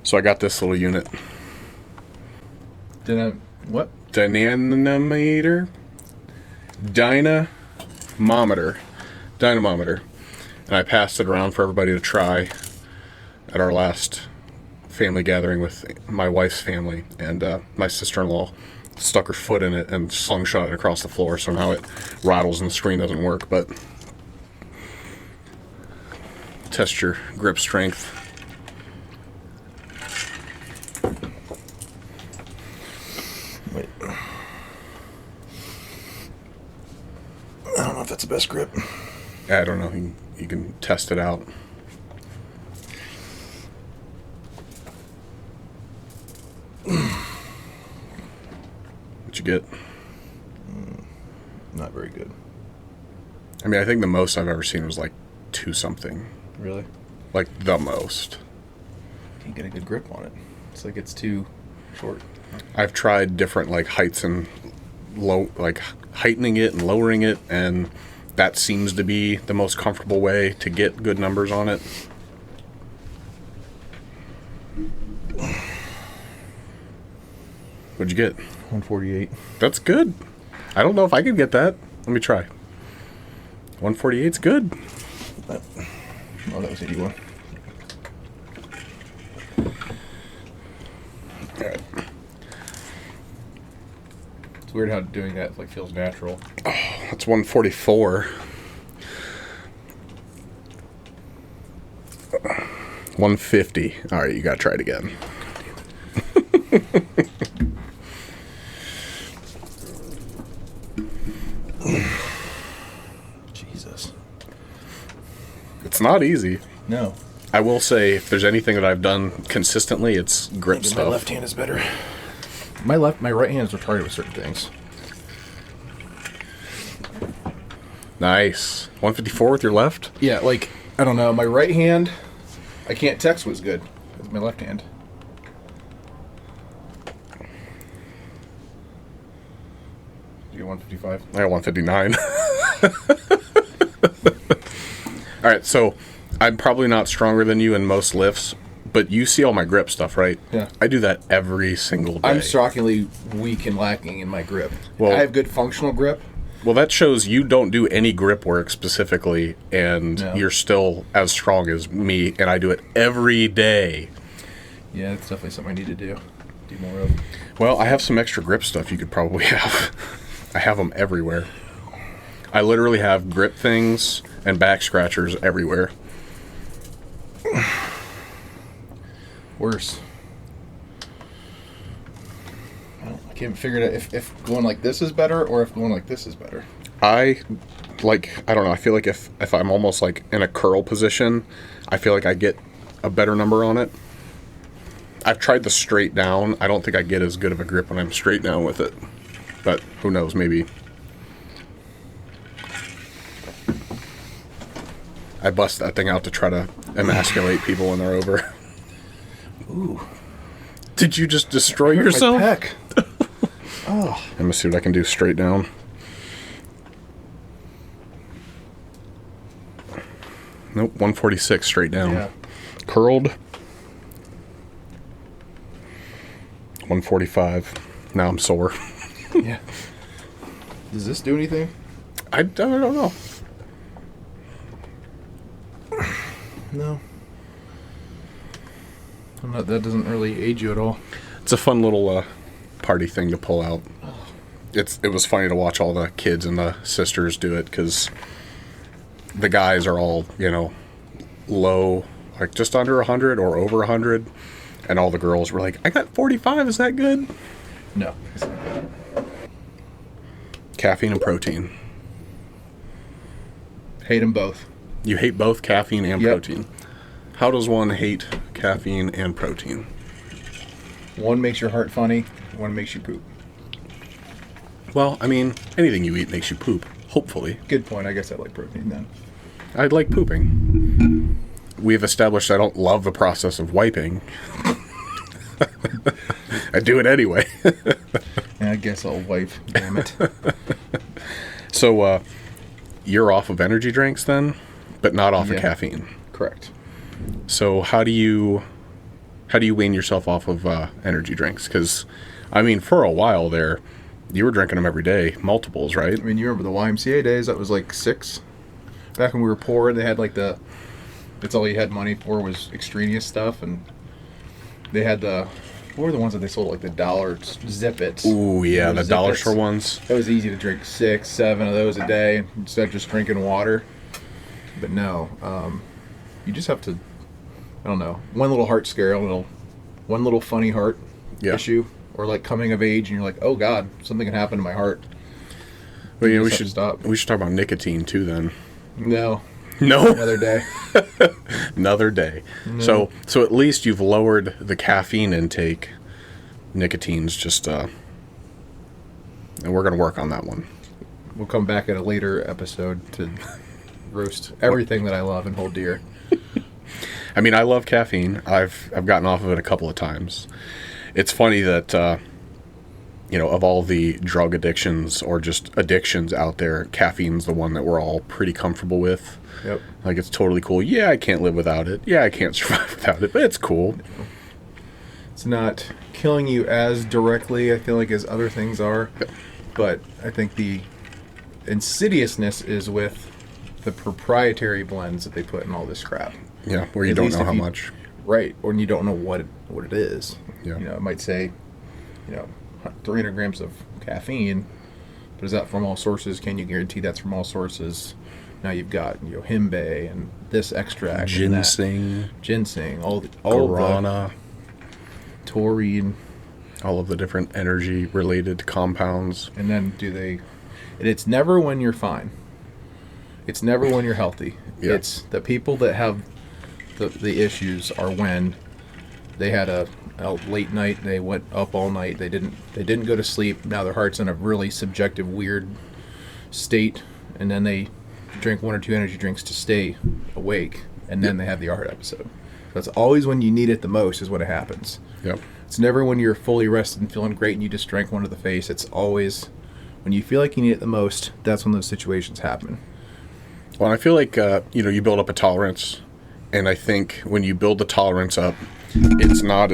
So I got this little unit. What? Dynamometer. Dynamometer. And I passed it around for everybody to try at our last family gathering with my wife's family. And my sister-in-law stuck her foot in it and slingshot it across the floor. So now it rattles and the screen doesn't work. But test your grip strength. Wait. I don't know if that's the best grip. I don't know. You can test it out. What'd you get? Not very good. I mean, I think the most I've ever seen was like 2 something. Really? Like the most. Can't get a good grip on it. It's like it's too short. I've tried different like heights and like heightening it and lowering it, and that seems to be the most comfortable way to get good numbers on it. What'd you get? 148. That's good. I don't know if I could get that. Let me try. 148's good. Oh, that was 81. All right. It's weird how doing that like feels natural. Oh, that's 144. 150. All right, you gotta try it again. Jesus. It's not easy. No. I will say, if there's anything that I've done consistently, it's grip stuff. My left hand is better. My right hand is retarded with certain things. Nice. 154 with your left? Yeah, like, I don't know. My right hand, I can't text was good. It's my left hand. You get 155? I got 159. All right, so I'm probably not stronger than you in most lifts, but you see all my grip stuff, right? Yeah. I do that every single day. I'm shockingly weak and lacking in my grip. Well, I have good functional grip. Well, that shows you don't do any grip work specifically, and No. you're still as strong as me, and I do it every day. Yeah, that's definitely something I need to do more of. Well, I have some extra grip stuff you could probably have. I have them everywhere. I literally have grip things and back scratchers everywhere. Worse. I can't figure it out if going like this is better or if going like this is better. I don't know, I feel like if I'm almost like in a curl position, I feel like I get a better number on it. I've tried the straight down. I don't think I get as good of a grip when I'm straight down with it. But who knows, maybe. I bust that thing out to try to emasculate people when they're over. Ooh. Did you just destroy yourself? My pec. Oh. Let me see what I can do straight down. Nope, 146 straight down. Yeah. Curled. 145. Now I'm sore. Yeah. Does this do anything? I don't know. No. That doesn't really aid you at all. It's a fun little party thing to pull out. It was funny to watch all the kids and the sisters do it because the guys are all, low, like just under 100 or over 100, and all the girls were like, I got 45, is that good? No. It's not good. Caffeine and protein. Hate them both. You hate both caffeine and Yep. protein. How does one hate caffeine and protein? One makes your heart funny, one makes you poop. Well, I mean, anything you eat makes you poop, hopefully. Good point. I guess I like protein then. I like pooping. We've established I don't love the process of wiping. I do it anyway. Yeah, I guess I'll wipe. Damn it. So, you're off of energy drinks then, but not off of Yeah. caffeine. Correct. So how do you How do you wean yourself off of energy drinks? Because, I mean, for a while there, you were drinking them every day, multiples, right? I mean, you remember the YMCA days? That was like 6. Back when we were poor, they had like that's all you had money for was extraneous stuff, and they had what were the ones that they sold, like the dollar Zip-Its? Ooh, yeah, the dollar Zip-Its. store ones. It was easy to drink 6, 7 of those a day instead of just drinking water. But no, you just have to, I don't know, one little heart scare, one little funny heart issue, or like coming of age, and you're like, oh God, something can happen to my heart. Well, You we just have to should stop. we should talk about nicotine too then. No, No, another day. another day. So at least you've lowered the caffeine intake. Nicotine's just and we're gonna work on that one. We'll come back at a later episode to roast everything that I love and hold dear. I mean, I love caffeine. I've gotten off of it a couple of times. It's funny that of all the drug addictions or just addictions out there, caffeine's the one that we're all pretty comfortable with. Yep. Like, it's totally cool. Yeah, I can't live without it. Yeah, I can't survive without it, but it's cool. It's not killing you as directly, I feel like, as other things are. But I think the insidiousness is with the proprietary blends that they put in all this crap. Yeah, where you At don't least know if how you- much. Right, or you don't know what it is. Yeah. It might say, 300 grams of caffeine, but is that from all sources? Can you guarantee that's from all sources? Now you've got himbe and this extract, and that. Ginseng, all the guarana, taurine, all of the different energy-related compounds. and then and it's never when you're fine. It's never when you're healthy. Yeah. It's the people that have the issues are when they had a late night, they went up all night, they didn't go to sleep, now their heart's in a really subjective, weird state, and then they drink 1 or 2 energy drinks to stay awake, and then they have the heart episode. That's always when you need it the most is when it happens. Yep. It's never when you're fully rested and feeling great and you just drank one to the face. It's always when you feel like you need it the most, that's when those situations happen. Well, I feel like, you build up a tolerance, and I think when you build the tolerance up, it's not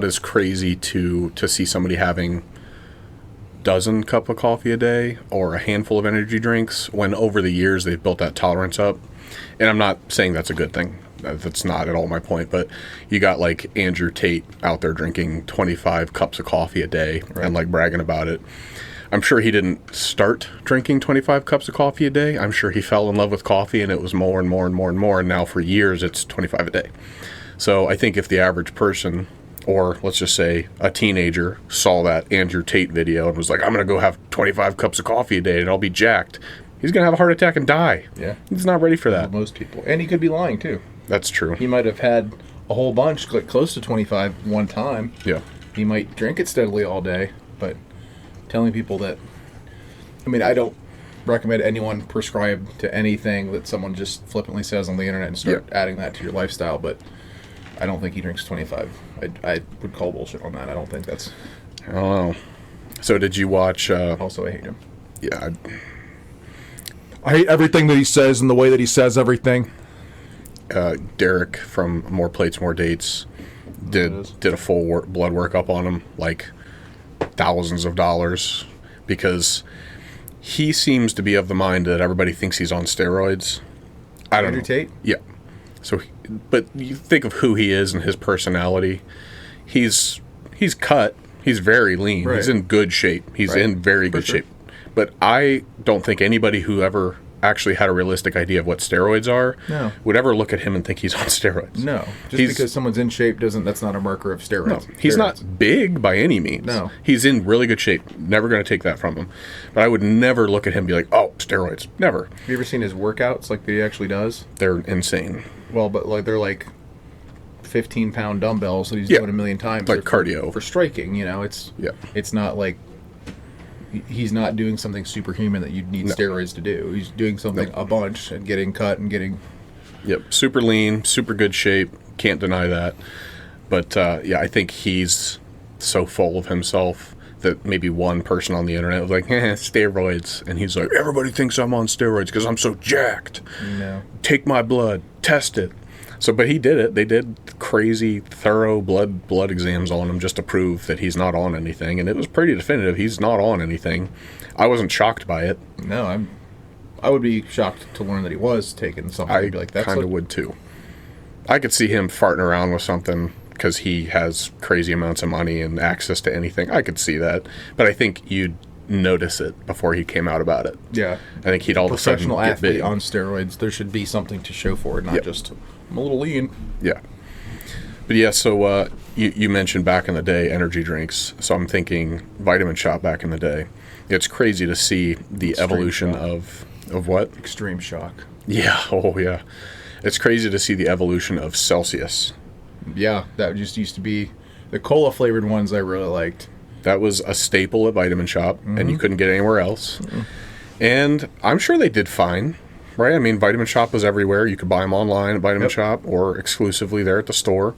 as crazy to see somebody having dozen cup of coffee a day or a handful of energy drinks when over the years they've built that tolerance up. And I'm not saying that's a good thing. That's not at all my point. But you got like Andrew Tate out there drinking 25 cups of coffee a day and like bragging about it. I'm sure he didn't start drinking 25 cups of coffee a day. I'm sure he fell in love with coffee and it was more and more and more and more. And now for years it's 25 a day. So I think if the average person, or let's just say a teenager, saw that Andrew Tate video and was like, I'm going to go have 25 cups of coffee a day and I'll be jacked, he's going to have a heart attack and die. Yeah. He's not ready for that. Most people. And he could be lying too. That's true. He might have had a whole bunch, like close to 25 one time. Yeah. He might drink it steadily all day, but telling people that, I don't recommend anyone prescribe to anything that someone just flippantly says on the internet and start adding that to your lifestyle, but I don't think he drinks 25. I would call bullshit on that. I don't think that's... I don't know. So did you watch... Also, I hate him. Yeah. I hate everything that he says and the way that he says everything. Derek from More Plates, More Dates did a full blood workup on him, like thousands of dollars, because he seems to be of the mind that everybody thinks he's on steroids. I don't know. Andrew Tate? Yeah. So, but you think of who he is and his personality. He's cut. He's very lean. Right. He's in good shape. He's in very good shape. But I don't think anybody who ever actually had a realistic idea of what steroids are would ever look at him and think he's on steroids. No. Just because someone's in shape that's not a marker of steroids. No, he's not big by any means. No. He's in really good shape. Never going to take that from him. But I would never look at him and be like, oh, steroids. Never. Have you ever seen his workouts like that he actually does? They're insane. Well, but like they're like 15-pound dumbbells that he's doing a million times. Like cardio. For striking, It's not like he's not doing something superhuman that you'd need steroids to do. He's doing something a bunch and getting cut and getting... Yep, super lean, super good shape. Can't deny that. But, I think he's so full of himself that maybe one person on the internet was like, steroids. And he's like, everybody thinks I'm on steroids because I'm so jacked. No. Take my blood. Test it. So, but he did it. They did crazy, thorough blood exams on him just to prove that he's not on anything, and it was pretty definitive. He's not on anything. I wasn't shocked by it. No, I would be shocked to learn that he was taking something. I I'd be like, that's kind of would too. I could see him farting around with something because he has crazy amounts of money and access to anything. I could see that, but I think you'd notice it before he came out about it. Yeah, I think he'd all of a sudden professional get athlete big. on steroids. There should be something to show for it, not just I'm a little lean. Yeah. But yeah, so you mentioned back in the day energy drinks. So I'm thinking Vitamin Shop back in the day. It's crazy to see the Extreme evolution shock. of what? Extreme shock. Yeah. Oh yeah. It's crazy to see the evolution of Celsius. Yeah, that just used to be the cola flavored ones I really liked. That was a staple at Vitamin Shop, and you couldn't get anywhere else. And I'm sure they did fine, right? I mean, Vitamin Shop was everywhere. You could buy them online at Vitamin Shop or exclusively there at the store.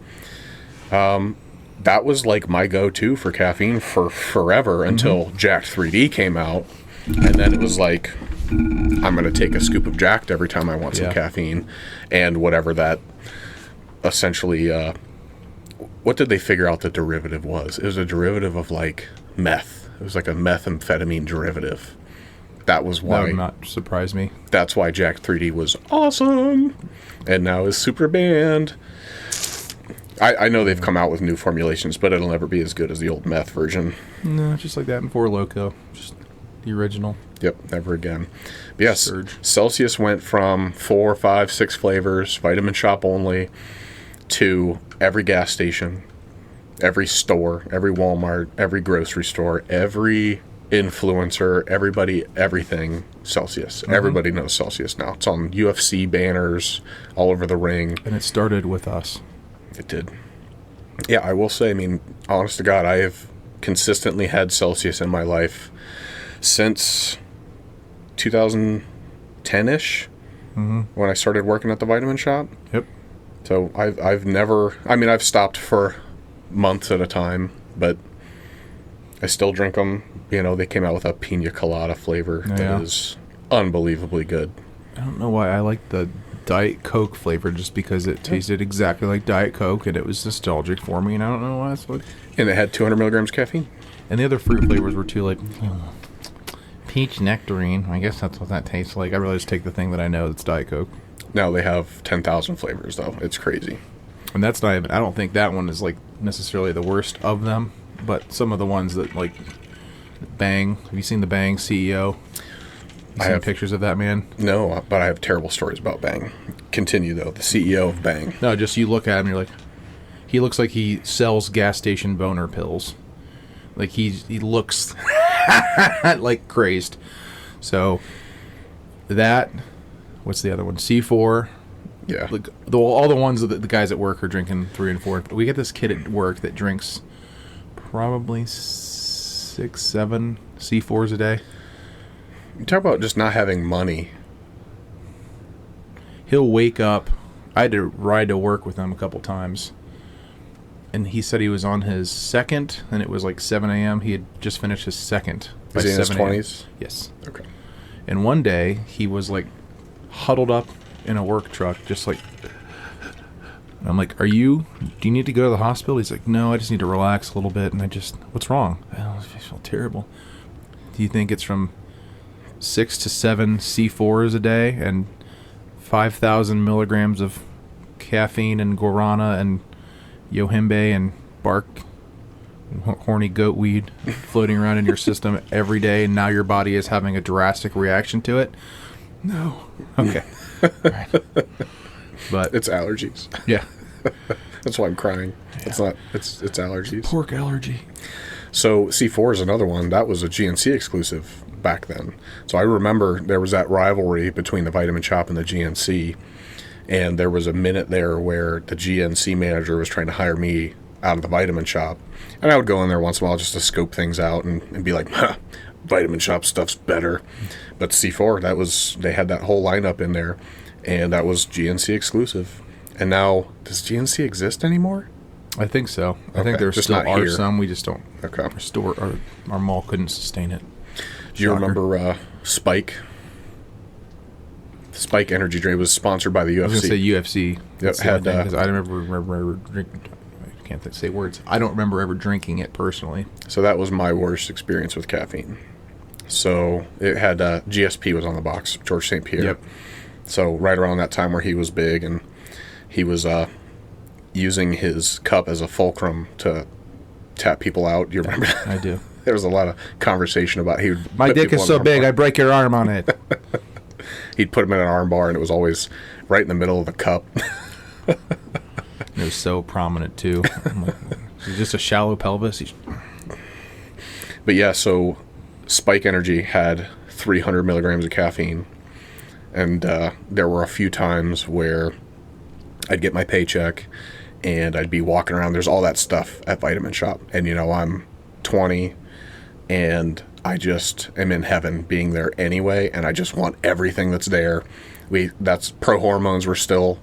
That was like my go-to for caffeine for forever until Jacked 3D came out. And then it was like, I'm going to take a scoop of Jacked every time I want some caffeine. And whatever that essentially, what did they figure out the derivative was? It was a derivative of like meth. It was like a methamphetamine derivative. That was why. That would not surprise me. That's why Jack 3D was awesome, and now is super banned. I know they've come out with new formulations, but it'll never be as good as the old meth version. No, just like that in Four Loko, just the original. Yep, never again. But yes, Surge. Celsius went from 4, 5, 6 flavors, Vitamin Shop only, to every gas station, every store, every Walmart, every grocery store, every influencer, everybody, everything Celsius. Everybody knows Celsius now. It's on UFC banners all over the ring. And it started with us. It did. Yeah, I will say, I mean, honest to God, I have consistently had Celsius in my life since 2010-ish, when I started working at the Vitamin Shop. Yep. So I've never, I mean, I've stopped for months at a time, but I still drink them. You know, they came out with a pina colada flavor that is unbelievably good. I don't know why I like the Diet Coke flavor, just because it tasted exactly like Diet Coke and it was nostalgic for me, and I don't know why that's what. And it had 200 milligrams caffeine. And the other fruit flavors were too, like, peach nectarine. I guess that's what that tastes like. I'd rather just take the thing that I know that's Diet Coke. Now they have 10,000 flavors, though. It's crazy. And that's not even, I don't think that one is, like, necessarily the worst of them, but some of the ones that, like, Bang. Have you seen the Bang CEO? I Seen have pictures of that man? No, but I have terrible stories about Bang. Continue, though. The CEO of Bang. No, just you look at him, you're like, he looks like he sells gas station boner pills. Like, he looks like crazed. So, that, what's the other one? C4. Yeah. Like, all the ones that the guys at work are drinking 3 and 4. We get this kid at work that drinks probably 6, 7 C4s a day. You talk about just not having money. He'll wake up. I had to ride to work with him a couple times. And he said he was on his second, and it was like 7 a.m. He had just finished his second. Is he in his 7 a.m. 20s? Yes. Okay. And one day, he was like huddled up in a work truck, just like... I'm like, do you need to go to the hospital? He's like, no, I just need to relax a little bit. And what's wrong? I feel terrible. Do you think it's from 6 to 7 C4s a day and 5,000 milligrams of caffeine and guarana and yohimbe and bark, horny goat weed floating around in your system every day, and now your body is having a drastic reaction to it? No. Okay. All right. But It's allergies. yeah. That's why I'm crying. It's not. It's allergies. Pork allergy. So C4 is another one. That was a GNC exclusive back then. So I remember there was that rivalry between the Vitamin Shop and the GNC. And there was a minute there where the GNC manager was trying to hire me out of the Vitamin Shop. And I would go in there once in a while just to scope things out and be like, huh, Vitamin Shop stuff's better. But C4, they had that whole lineup in there. And that was GNC exclusive. And now, does GNC exist anymore? I think so. I Okay, think there just still not are here. some. We just don't. Okay. Our mall couldn't sustain it. Do you Shocker. remember Spike? Spike energy drink was sponsored by the UFC. I was going to say UFC. Yep, had because I don't remember drinking. I can't say words. I don't remember ever drinking it personally. So that was my worst experience with caffeine. So it had GSP was on the box, George St. Pierre. Yep. So right around that time where he was big, and he was using his cup as a fulcrum to tap people out. Do you remember that? I do. There was a lot of conversation about he would My put dick people is in so an big, arm I break your arm on it. bar. He'd put him in an arm bar, and it was always right in the middle of the cup. It was so prominent too. I'm like, is it just a shallow pelvis? But yeah, so Spike Energy had 300 milligrams of caffeine, and there were a few times where I'd get my paycheck and I'd be walking around. There's all that stuff at Vitamin Shop, and you know, I'm 20 and I just am in heaven being there anyway, and I just want everything that's there. That's pro hormones were still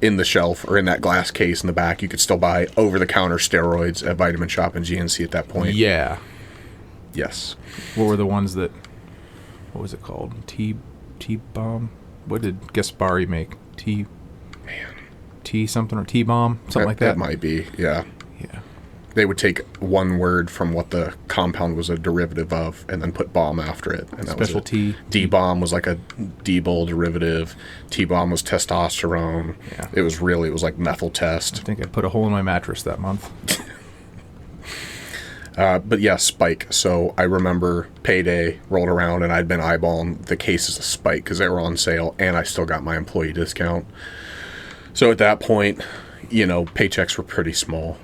in the shelf or in that glass case in the back. You could still buy over-the-counter steroids at Vitamin Shop and GNC at that point. Yeah. Yes. What were the ones that? What was it called? T-bomb. What did Gaspari make? T something or T-bomb, something like that. That might be. Yeah. Yeah. They would take one word from what the compound was a derivative of and then put bomb after it. And that Special was it. T. D-bomb was like a D-bol derivative. T-bomb was testosterone. Yeah. It was like methyl test. I think I put a hole in my mattress that month. But yeah, Spike. So I remember payday rolled around and I'd been eyeballing the cases of Spike because they were on sale, and I still got my employee discount. So at that point, you know, paychecks were pretty small.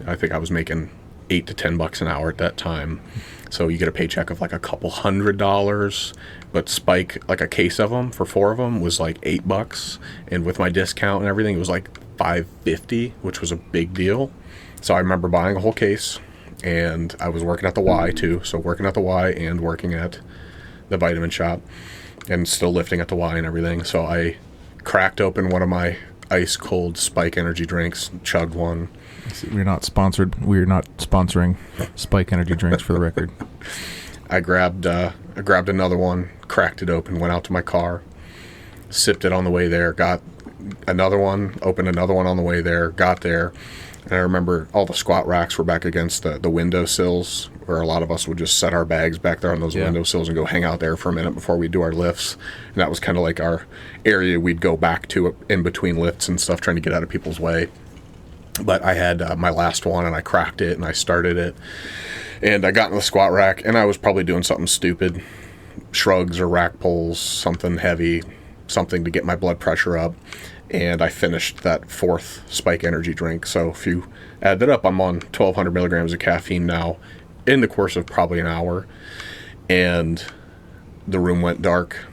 I think I was making $8 to $10 an hour at that time. So you get a paycheck of like a couple $100, but Spike, like a case of them for 4 of them was like $8, and with my discount and everything, it was like $5.50, which was a big deal. So I remember buying a whole case, and I was working at the Y too. So working at the Y and working at the Vitamin Shop, and still lifting at the Y and everything. So I cracked open one of my ice cold Spike energy drinks, chugged one. We're not sponsored. We're not sponsoring Spike energy drinks, for the record. I grabbed another one, cracked it open, went out to my car, sipped it on the way there, got another one, opened another one on the way there, got there. And I remember all the squat racks were back against the window sills, where a lot of us would just set our bags back there on those window sills and go hang out there for a minute before we do our lifts. And that was kind of like our area we'd go back to in between lifts and stuff, trying to get out of people's way. But I had my last one, and I cracked it, and I started it. And I got in the squat rack, and I was probably doing something stupid, shrugs or rack pulls, something heavy, something to get my blood pressure up. And I finished that 4th Spike energy drink. So if you add that up, I'm on 1,200 milligrams of caffeine now in the course of probably an hour. And the room went dark,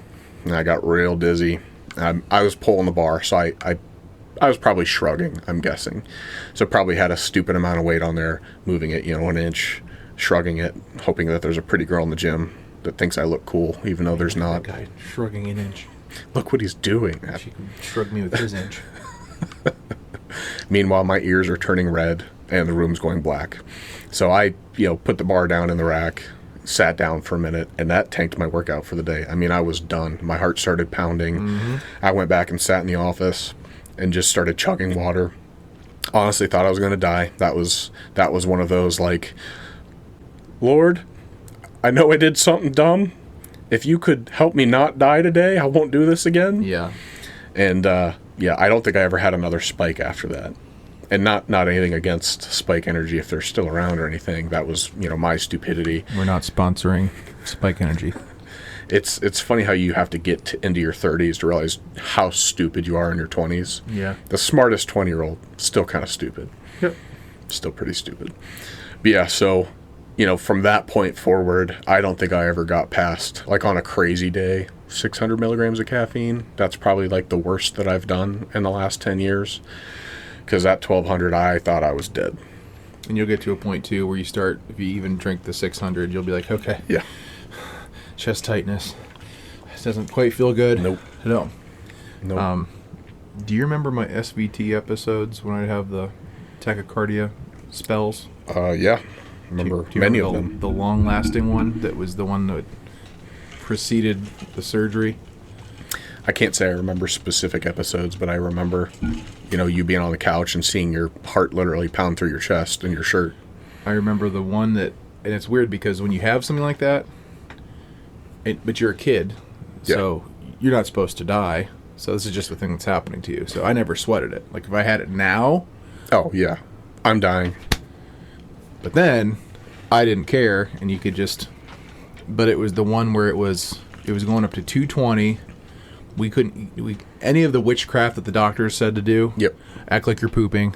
and I got real dizzy. I was pulling the bar, so I was probably shrugging, I'm guessing. So probably had a stupid amount of weight on there, moving it, an inch, shrugging it, hoping that there's a pretty girl in the gym that thinks I look cool, even though there's not. That guy shrugging an inch. Look what he's doing. She can shrug me with his inch. Meanwhile, my ears are turning red and the room's going black. So I, put the bar down in the rack, sat down for a minute, and that tanked my workout for the day. I mean, I was done. My heart started pounding. Mm-hmm. I went back and sat in the office and just started chugging water. Honestly thought I was going to die. That was one of those, like, Lord, I know I did something dumb. If you could help me not die today, I won't do this again. Yeah. And, I don't think I ever had another Spike after that. And not anything against Spike Energy if they're still around or anything. That was, my stupidity. We're not sponsoring Spike Energy. It's funny how you have to get into your 30s to realize how stupid you are in your 20s. Yeah. The smartest 20-year-old, still kind of stupid. Yep. Still pretty stupid. But yeah, so, from that point forward, I don't think I ever got past, like on a crazy day, 600 milligrams of caffeine. That's probably like the worst that I've done in the last 10 years. Because at 1,200, I thought I was dead. And you'll get to a point, too, where you start, if you even drink the 600, you'll be like, okay. Yeah. Chest tightness. This doesn't quite feel good. Nope. No. Nope. Do you remember my SVT episodes when I'd have the tachycardia spells? Yeah. Remember do you many remember of them. The long-lasting one that was the one that preceded the surgery? I can't say I remember specific episodes, but I remember, you being on the couch and seeing your heart literally pound through your chest and your shirt. I remember the one that, and it's weird because when you have something like that, but you're a kid, so you're not supposed to die. So this is just the thing that's happening to you. So I never sweated it. Like if I had it now, oh yeah, I'm dying. But then I didn't care, and you could just. But it was the one where it was going up to 220. We couldn't any of the witchcraft that the doctors said to do. Yep. Act like you're pooping.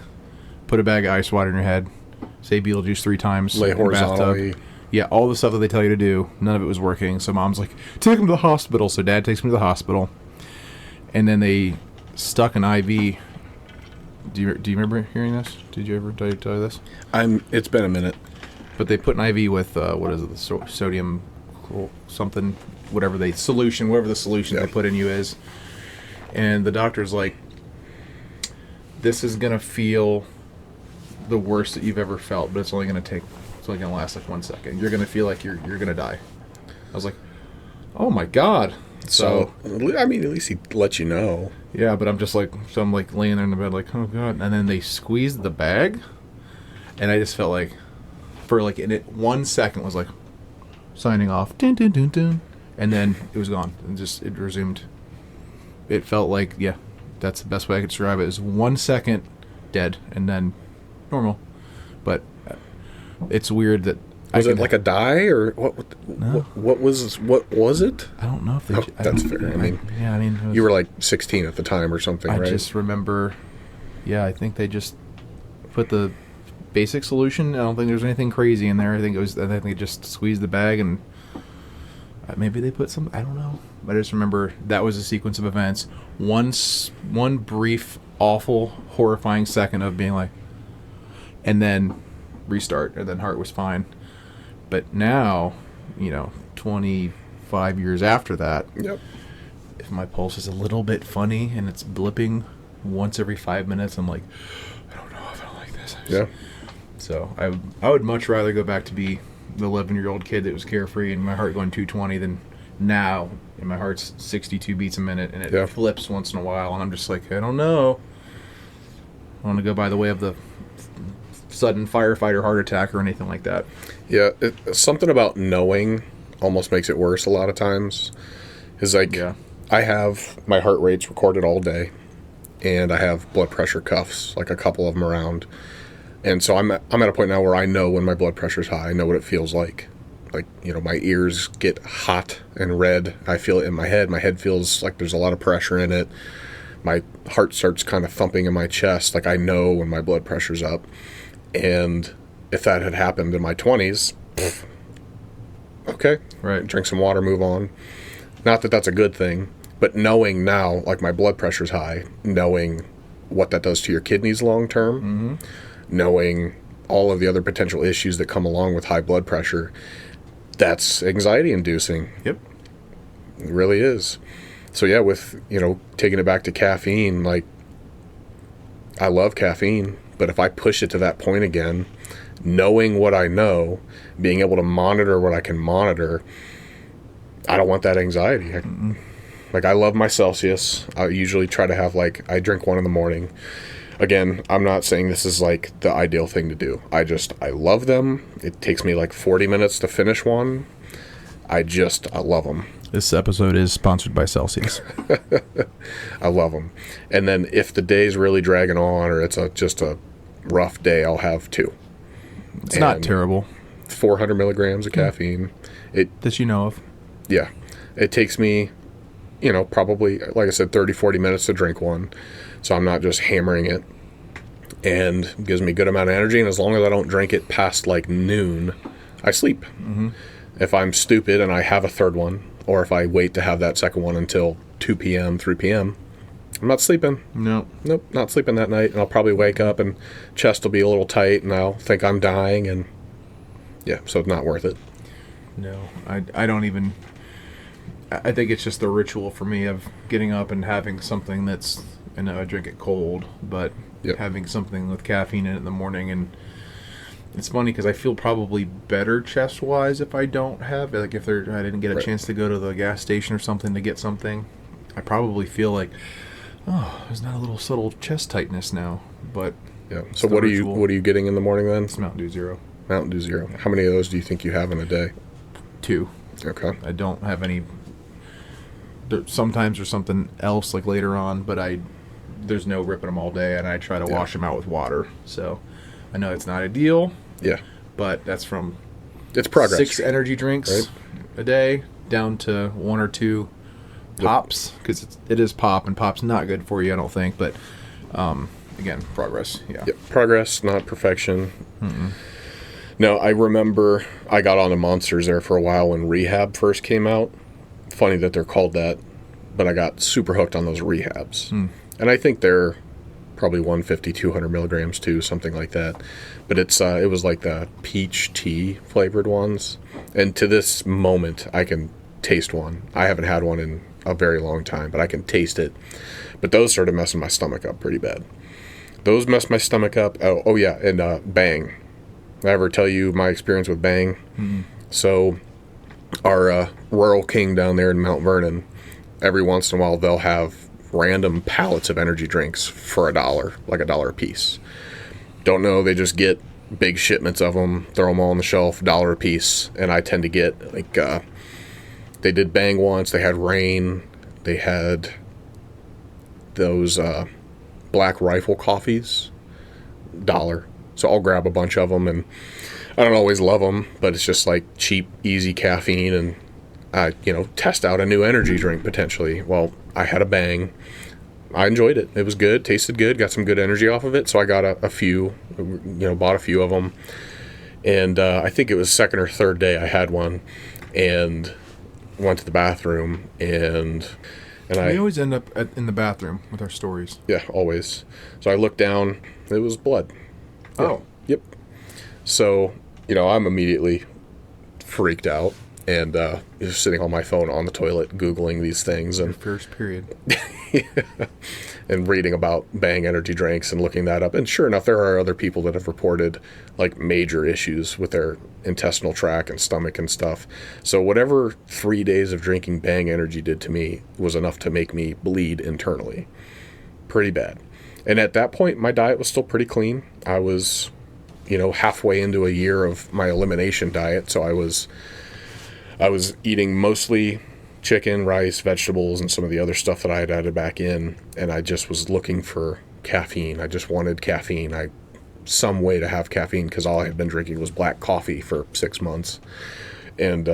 Put a bag of ice water in your head. Say Beetlejuice 3 times. Lay horizontally. Bathtub. Yeah, all the stuff that they tell you to do. None of it was working. So mom's like, take him to the hospital. So dad takes me to the hospital. And then they stuck an IV. Do you remember hearing this? Did you ever tell you this? It's been a minute. But they put an IV with what is it? The sodium something, whatever the solution they put in you is. And the doctor's like, this is gonna feel the worst that you've ever felt, but it's only gonna last like 1 second. You're gonna feel like you're gonna die. I was like, oh my god. So I mean, at least he let you know. Yeah, but I'm like laying there in the bed like, oh god. And then they squeezed the bag, and I just felt like, for like in it 1 second was like, signing off, dun, dun, dun, dun, and then it was gone, and it resumed. It felt like, yeah, that's the best way I could describe it. Is 1 second dead, and then normal. But it's weird that. Was it like a die or what? No. What was it? I don't know if they. That's fair. I mean, you were like 16 at the time or something, right? I just remember. Yeah, I think they just put the basic solution. I don't think there's anything crazy in there. I think they just squeezed the bag and maybe they put some. I don't know. But I just remember that was a sequence of events. One brief, awful, horrifying second of being like, and then restart, and then heart was fine. But now, 25 years after that, yep. If my pulse is a little bit funny and it's blipping once every 5 minutes, I'm like, I don't know if I like this. Yeah. So I would much rather go back to be the 11-year-old kid that was carefree and my heart going 220 than now, and my heart's 62 beats a minute and it flips once in a while, and I'm just like, I don't know. I want to go by the way of the sudden firefighter heart attack or anything like that. Yeah, something about knowing almost makes it worse a lot of times. Is like, I have my heart rates recorded all day, and I have blood pressure cuffs, like a couple of them around. And so I'm at a point now where I know when my blood pressure's high. I know what it feels like. Like, my ears get hot and red. I feel it in my head. My head feels like there's a lot of pressure in it. My heart starts kind of thumping in my chest. Like, I know when my blood pressure's up. And if that had happened in my 20s, okay. Right. Drink some water, move on. Not that that's a good thing, but knowing now, like my blood pressure's high, knowing what that does to your kidneys long term, knowing all of the other potential issues that come along with high blood pressure, that's anxiety inducing. Yep. It really is. So yeah, with, taking it back to caffeine, like, I love caffeine, but if I push it to that point again, knowing what I know, being able to monitor what I can monitor, I don't want that anxiety. I love my Celsius. I usually try to have, I drink one in the morning. Again, I'm not saying this is like the ideal thing to do. I love them. It takes me 40 minutes to finish one. I love them. This episode is sponsored by Celsius. I love them. And then if the day's really dragging on or it's just a rough day, I'll have 2. It's not terrible. 400 milligrams of caffeine. That you know of. Yeah. It takes me, probably, like I said, 30, 40 minutes to drink one. So I'm not just hammering it. And it gives me a good amount of energy. And as long as I don't drink it past noon, I sleep. Mm-hmm. If I'm stupid and I have a third one, or if I wait to have that second one until 2 p.m., 3 p.m., I'm not sleeping. No. Nope, not sleeping that night. And I'll probably wake up and chest will be a little tight and I'll think I'm dying. And yeah, so it's not worth it. No, I don't even... I think it's just the ritual for me of getting up and having something that's... I know I drink it cold, but having something with caffeine in it in the morning. And it's funny because I feel probably better chest-wise if I don't have it. Like if I didn't get a chance to go to the gas station or something to get something. I probably feel like, oh, there's not a little subtle chest tightness now, but Yeah. So what are you getting in the morning then? it's Mountain Dew Zero. Mountain Dew Zero. How many of those do you think you have in a day? 2. Okay. I don't have any. Sometimes there's something else like later on, but there's no ripping them all day, and I try to wash them out with water. So I know it's not ideal. Yeah. But that's from It's progress. 6 energy drinks right? a day down to 1 or 2 pops, because it is pop, and pop's not good for you, I don't think. But again, progress. Yeah. Yep. Progress, not perfection. No, I remember I got on the Monsters there for a while when Rehab first came out. Funny that they're called that, but I got super hooked on those Rehabs. And I think they're probably 150, 200 milligrams too, something like that. But it was like the peach tea flavored ones. And to this moment, I can taste one. I haven't had one in a very long time, but I can taste it. But those started messing my stomach up pretty bad. Those messed my stomach up. Oh yeah, and Bang. Did I ever tell you my experience with Bang? So our Rural King down there in Mount Vernon, every once in a while they'll have random pallets of energy drinks for $1, like $1 a piece. Don't know, they just get big shipments of them, throw them all on the shelf, $1 a piece. And I tend to get, like, they did Bang once, they had Rain, they had those Black Rifle coffees, $1. So I'll grab a bunch of them, and I don't always love them, but it's just like cheap, easy caffeine, and test out a new energy drink potentially. Well, I had a Bang. I enjoyed it. It was good, tasted good, got some good energy off of it. So I got a few, bought a few of them. And I think it was second or third day I had one, and went to the bathroom, and we always end up in the bathroom with our stories. Yeah, always. So I looked down, it was blood. Yeah. Oh. Yep. So, I'm immediately freaked out, and just sitting on my phone on the toilet Googling these things, and First period. and reading about Bang energy drinks and looking that up. And sure enough, there are other people that have reported like major issues with their intestinal tract and stomach and stuff. So whatever 3 days of drinking Bang energy did to me was enough to make me bleed internally. Pretty bad. And at that point, my diet was still pretty clean. I was, halfway into a year of my elimination diet. So I was eating mostly chicken, rice, vegetables, and some of the other stuff that I had added back in. And I just was looking for caffeine. I just wanted caffeine. Some way to have caffeine, because all I had been drinking was black coffee for 6 months. And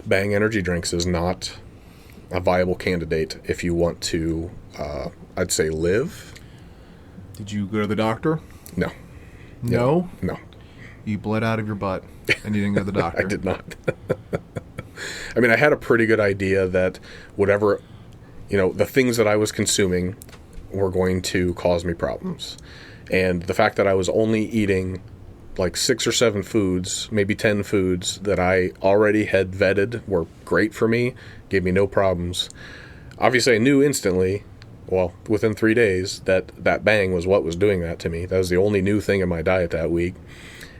Bang energy drinks is not a viable candidate if you want to, I'd say, live. Did you go to the doctor? No. No? No. You bled out of your butt and you didn't go to the doctor? I did not. I mean, I had a pretty good idea that whatever, the things that I was consuming were going to cause me problems. And the fact that I was only eating like 6 or 7 foods, maybe 10 foods that I already had vetted were great for me, gave me no problems. Obviously, I knew instantly, within 3 days, that Bang was what was doing that to me. That was the only new thing in my diet that week.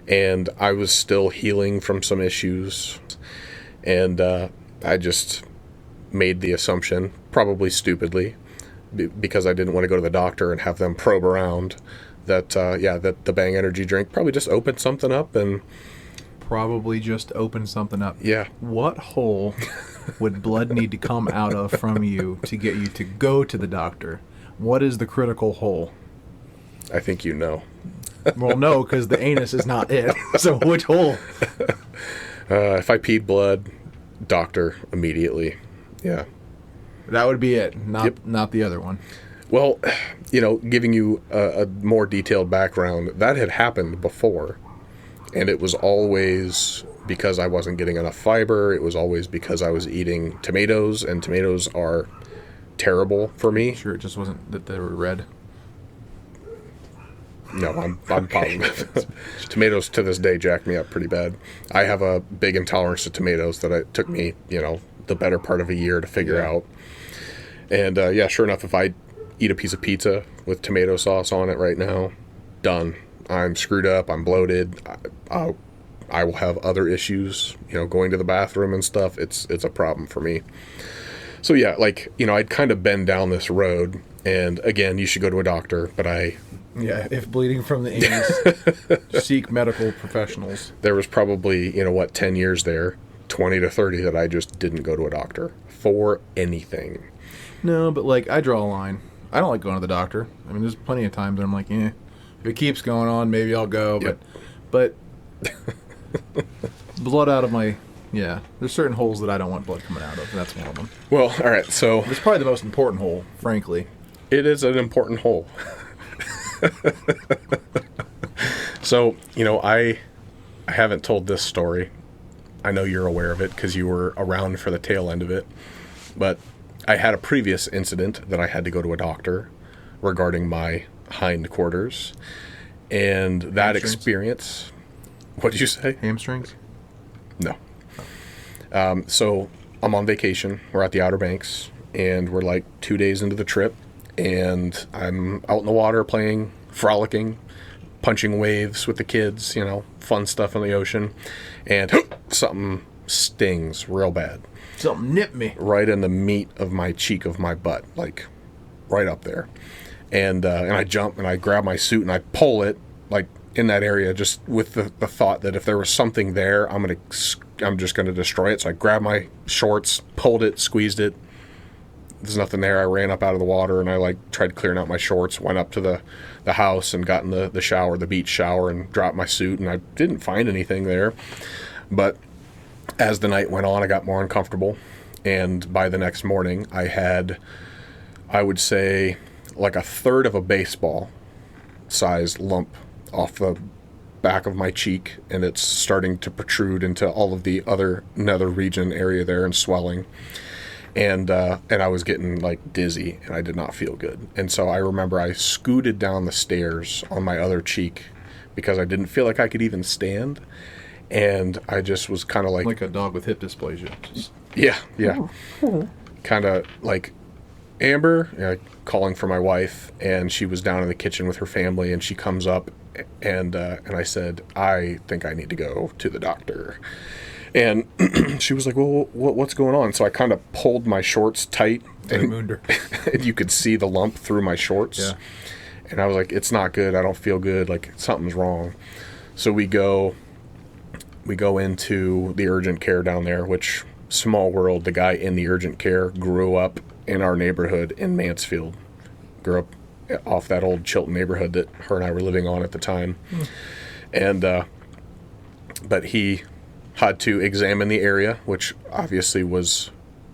And I was still healing from some issues. And I just made the assumption, probably stupidly, because I didn't want to go to the doctor and have them probe around, that the Bang energy drink probably just opened something up. And probably just opened something up. Yeah. What hole would blood need to come out of from you to get you to go to the doctor? What is the critical hole? I think you know. Well, no, because the anus is not it. So which hole? If I peed blood, doctor immediately. Yeah. That would be it, not the other one. Well, giving you a more detailed background, that had happened before. And it was always because I wasn't getting enough fiber. It was always because I was eating tomatoes, and tomatoes are terrible for me. Sure, it just wasn't that they were red. No, I'm positive. Tomatoes to this day jack me up pretty bad. I have a big intolerance to tomatoes that it took me, the better part of a year to figure out. And sure enough, if I eat a piece of pizza with tomato sauce on it right now, done. I'm screwed up. I'm bloated. I will have other issues, going to the bathroom and stuff. It's a problem for me. So yeah, like, I'd kind of been down this road, and again, you should go to a doctor, but Yeah, if bleeding from the anus, seek medical professionals. there was probably, 10 years there, 20 to 30 that I just didn't go to a doctor for anything. No, but like I draw a line. I don't like going to the doctor. I mean, there's plenty of times that I'm like, if it keeps going on, maybe I'll go. Yep. But blood out of my there's certain holes that I don't want blood coming out of. That's one of them. Well, all right, so It's probably the most important hole, frankly. it is an important hole. So, I haven't told this story. I know you're aware of it because you were around for the tail end of it. But I had a previous incident that I had to go to a doctor regarding my hindquarters. And that Hamstrings? experience... What did you say? Hamstrings? No. So I'm on vacation. We're at the Outer Banks, and we're like 2 days into the trip, and I'm out in the water playing, frolicking, punching waves with the kids, fun stuff in the ocean, and something stings real bad. Something nipped me. Right in the meat of my cheek of my butt, like right up there. And I jump and I grab my suit and I pull it, like in that area, just with the thought that if there was something there, I'm just gonna destroy it. So I grabbed my shorts, pulled it, squeezed it. There's nothing there. I ran up out of the water and I tried clearing out my shorts, went up to the house and got in the shower, the beach shower, and dropped my suit, and I didn't find anything there. But as the night went on, I got more uncomfortable, and by the next morning I had, I would say, like a third of a baseball sized lump off the back of my cheek, and it's starting to protrude into all of the other nether region area there and swelling. And I was getting like dizzy, and I did not feel good. And so I remember I scooted down the stairs on my other cheek because I didn't feel like I could even stand. And I just was kind of Like a dog with hip dysplasia. yeah. Kind of like Amber, calling for my wife, and she was down in the kitchen with her family, and she comes up, and I said, I think I need to go to the doctor. And she was like, well, what's going on? So I kind of pulled my shorts tight, and you could see the lump through my shorts. Yeah. And I was like, it's not good. I don't feel good. Like, something's wrong. So we go into the urgent care down there, which, small world, the guy in the urgent care grew up in our neighborhood in Mansfield. Grew up off that old Chilton neighborhood that her and I were living on at the time. And, but he had to examine the area, which obviously was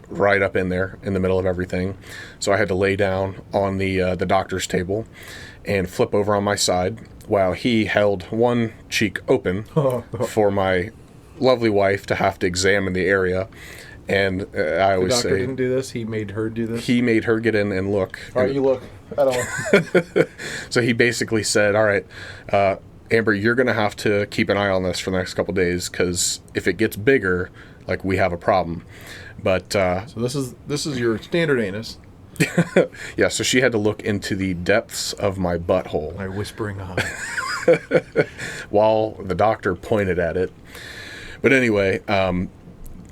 right up in there in the middle of everything. So I had to lay down on the doctor's table and flip over on my side while he held one cheek open for my lovely wife to have to examine the area. And I always say... The doctor didn't do this? He made her do this? He made her get in and look. All right, you look. I don't... So he basically said, all right, Amber, you're going to have to keep an eye on this for the next couple of days, because if it gets bigger, like, we have a problem. But so this is your standard anus. yeah, so she had to look into the depths of my butthole. My whispering eye. While the doctor pointed at it. But anyway,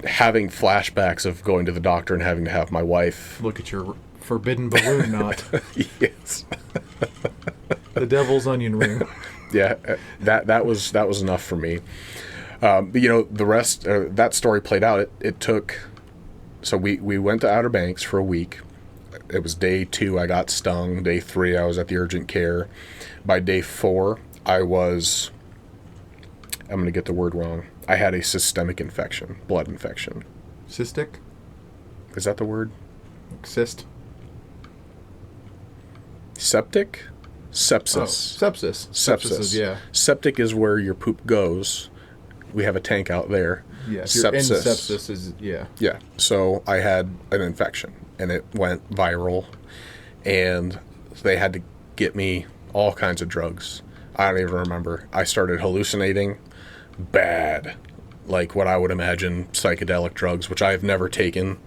having flashbacks of going to the doctor and having to have my wife Look at your forbidden balloon knot. yes. The devil's onion ring. Yeah, that was enough for me. But the rest, that story played out. It took. So we went to Outer Banks for a week. It was day 2 I got stung. Day 3 I was at the urgent care. By day 4 I'm going to get the word wrong. I had a systemic infection, blood infection. Cystic? Is that the word? Cyst? Septic? Sepsis. Oh, sepsis. Sepsis. Is, yeah. Septic is where your poop goes. We have a tank out there. Yeah. If you're in sepsis is, yeah. Yeah. So I had an infection, and it went viral, and they had to get me all kinds of drugs. I don't even remember. I started hallucinating bad, like what I would imagine psychedelic drugs, which I have never taken.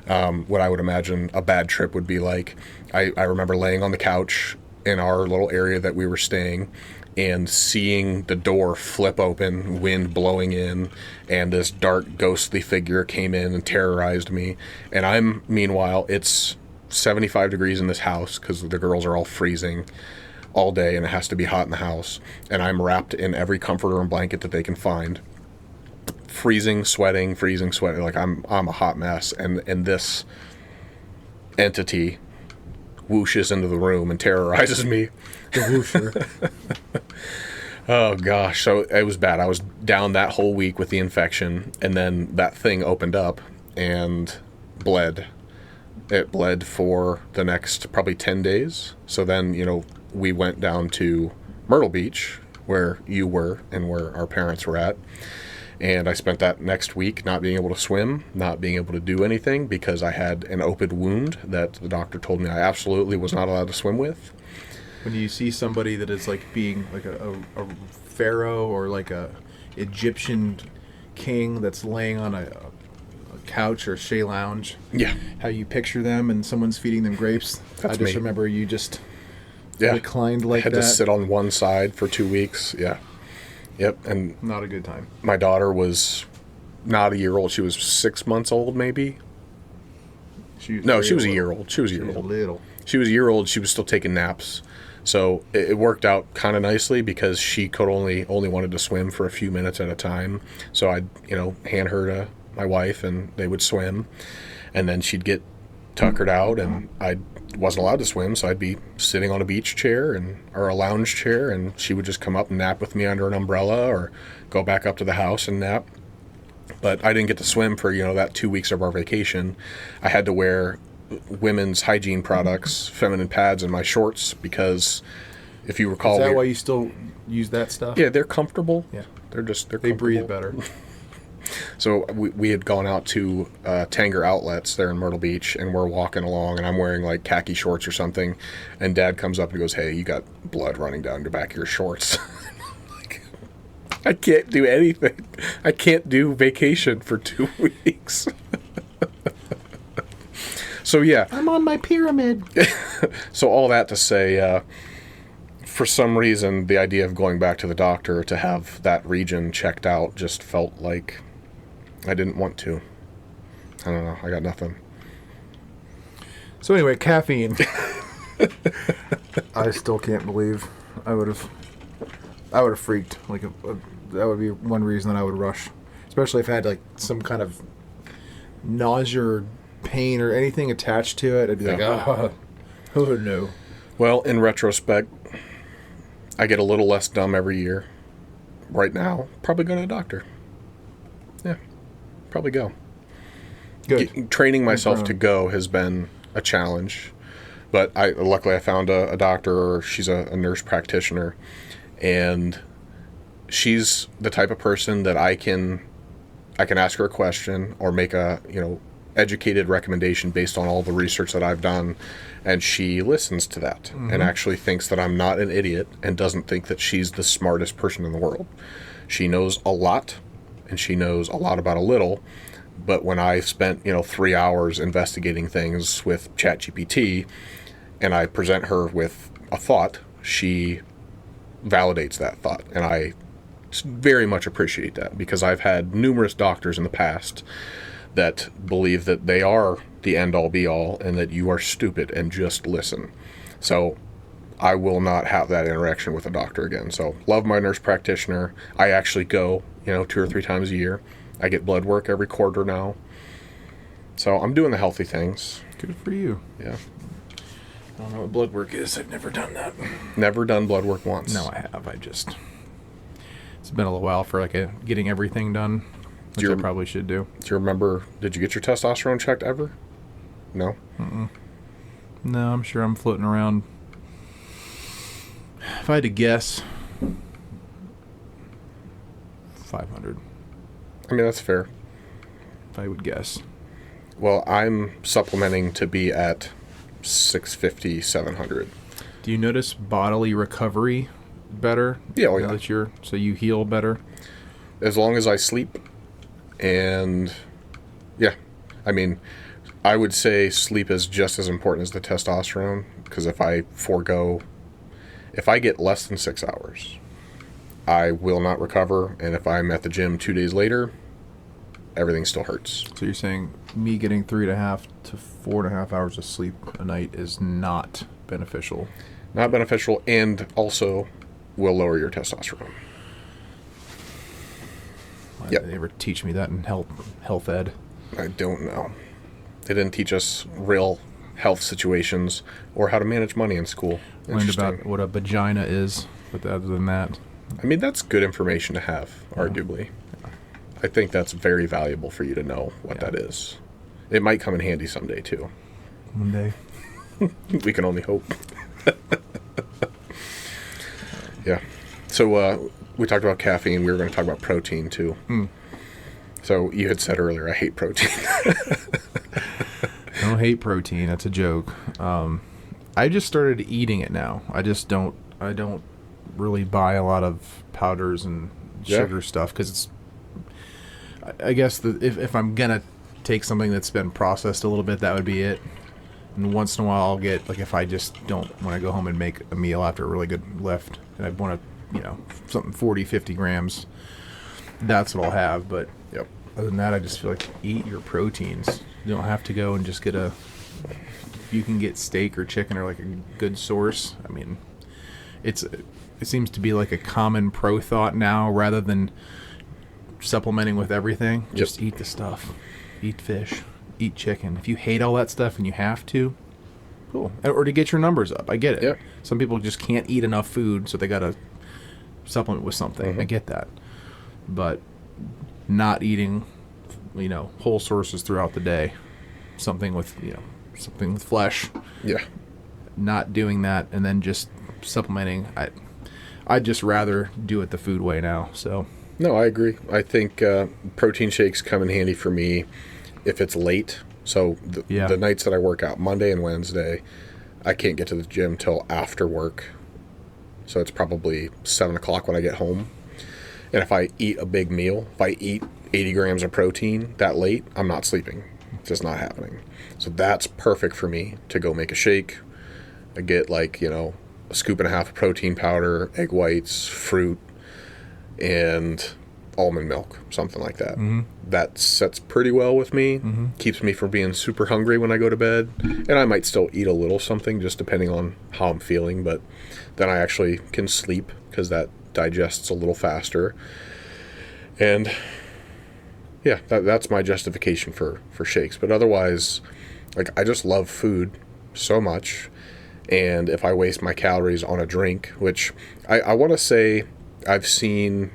What I would imagine a bad trip would be like. I remember laying on the couch in our little area that we were staying, and seeing the door flip open, wind blowing in, and this dark ghostly figure came in and terrorized me. And meanwhile, it's 75 degrees in this house because the girls are all freezing all day, and it has to be hot in the house. And I'm wrapped in every comforter and blanket that they can find. Freezing, sweating. Like I'm a hot mess. And this entity whooshes into the room and terrorizes me. The whoosher. Oh gosh, so it was bad. I was down that whole week with the infection, and then that thing opened up and bled. It bled for the next probably 10 days. So then, we went down to Myrtle Beach, where you were and where our parents were at. And I spent that next week not being able to swim, not being able to do anything because I had an open wound that the doctor told me I absolutely was not allowed to swim with. When you see somebody that is like being like a pharaoh or like a Egyptian king that's laying on a couch or chaise lounge, yeah, how you picture them and someone's feeding them grapes. That's I just me. remember you just reclined like I had that. to sit on one side for 2 weeks. Yeah. Yep. And Not a good time. my daughter was not a year old. She was 6 months old, maybe. She was a year old. She was a year old. Little. She was a year old. She was still taking naps. So it worked out kind of nicely because she could only wanted to swim for a few minutes at a time. So I'd, hand her to my wife and they would swim. And then she'd get tuckered out and I wasn't allowed to swim. So I'd be sitting on a beach chair or a lounge chair, and she would just come up and nap with me under an umbrella or go back up to the house and nap. But I didn't get to swim for, that 2 weeks of our vacation. I had to wear women's hygiene products, feminine pads in my shorts because if you recall... Is that why you still use that stuff? Yeah, they're comfortable. Yeah. They're They breathe better. So we had gone out to Tanger Outlets there in Myrtle Beach, and we're walking along, and I'm wearing like khaki shorts or something, and Dad comes up and goes, "Hey, you got blood running down your back of your shorts." Like, I can't do anything. I can't do vacation for 2 weeks. So yeah. I'm on my pyramid. So all that to say, for some reason, the idea of going back to the doctor to have that region checked out just felt like I didn't want to. I don't know. I got nothing. So anyway, caffeine. I still can't believe I would have freaked. Like that would be one reason that I would rush, especially if I had like some kind of nausea or pain or anything attached to it. I'd be like, oh no. Well, in retrospect, I get a little less dumb every year. Right now, probably go to the doctor. Yeah, probably go. Good. Training myself to go has been a challenge, but luckily I found a doctor, or she's a nurse practitioner, and she's the type of person that I can ask her a question or make a educated recommendation based on all the research that I've done, and she listens to that and actually thinks that I'm not an idiot and doesn't think that she's the smartest person in the world. She knows a lot, and she knows a lot about a little, but when I spent 3 hours investigating things with ChatGPT and I present her with a thought, she validates that thought, and I very much appreciate that, because I've had numerous doctors in the past that believe that they are the end-all be-all and that you are stupid and just listen. So I will not have that interaction with a doctor again. So love my nurse practitioner. I actually go, 2 or 3 times a year. I get blood work every quarter now. So I'm doing the healthy things. Good for you. Yeah. I don't know what blood work is. I've never done that. Never done blood work once. No, I have. It's been a little while for getting everything done, which I probably should do. Do you remember, did you get your testosterone checked ever? No? No, I'm sure I'm floating around. If I had to guess, 500. I mean, that's fair. If I would guess. Well, I'm supplementing to be at 650, 700. Do you notice bodily recovery better? Yeah, now that so you heal better? As long as I sleep, and yeah, I mean, I would say sleep is just as important as the testosterone, because if I forego If I get less than 6 hours, I will not recover. And if I'm at the gym 2 days later, everything still hurts. So you're saying me getting 3.5 to 4.5 hours of sleep a night is not beneficial? Not beneficial, and also will lower your testosterone. Why Yep. did they ever teach me that in health ed? I don't know. They didn't teach us real health situations or how to manage money in school. Learned about what a vagina is, but other than that, I mean, that's good information to have, arguably. I think that's very valuable for you to know what that is. It might come in handy someday, too. one day. We can only hope. Yeah. So we talked about caffeine. We were going to talk about protein, too. So you had said earlier, I hate protein. I don't hate protein. That's a joke. I just started eating it now. I don't really buy a lot of powders and sugar stuff because it's. I guess if I'm gonna take something that's been processed a little bit, that would be it. And once in a while, I'll get like if I just don't when I go home and make a meal after a really good lift, and I want to, something 40, 50 grams. That's what I'll have. But Yep. other than that, I just feel like eat your proteins. You don't have to go and just get if you can get steak or chicken or like a good source. I mean, it seems to be like a common pro thought now rather than supplementing with everything. Just eat the stuff. Eat fish. Eat chicken. If you hate all that stuff and you have to, cool. Or to get your numbers up. I get it. Yep. Some people just can't eat enough food, so they got to supplement with something. I get that. But not eating, whole sources throughout the day. Something with flesh. Yeah. Not doing that and then just supplementing. I'd just rather do it the food way now. So No, I agree. I think protein shakes come in handy for me if it's late. So the nights that I work out, Monday and Wednesday, I can't get to the gym till after work. So it's probably 7 o'clock when I get home. And if I eat a big meal, if I eat 80 grams of protein that late, I'm not sleeping. It's just not happening. So that's perfect for me to go make a shake. I get a scoop and a half of protein powder, egg whites, fruit, and almond milk, something like that. That sets pretty well with me. Keeps me from being super hungry when I go to bed. And I might still eat a little something just depending on how I'm feeling, but then I actually can sleep because that digests a little faster. And yeah, that's my justification for shakes. But otherwise, I just love food so much. And if I waste my calories on a drink, which I want to say I've seen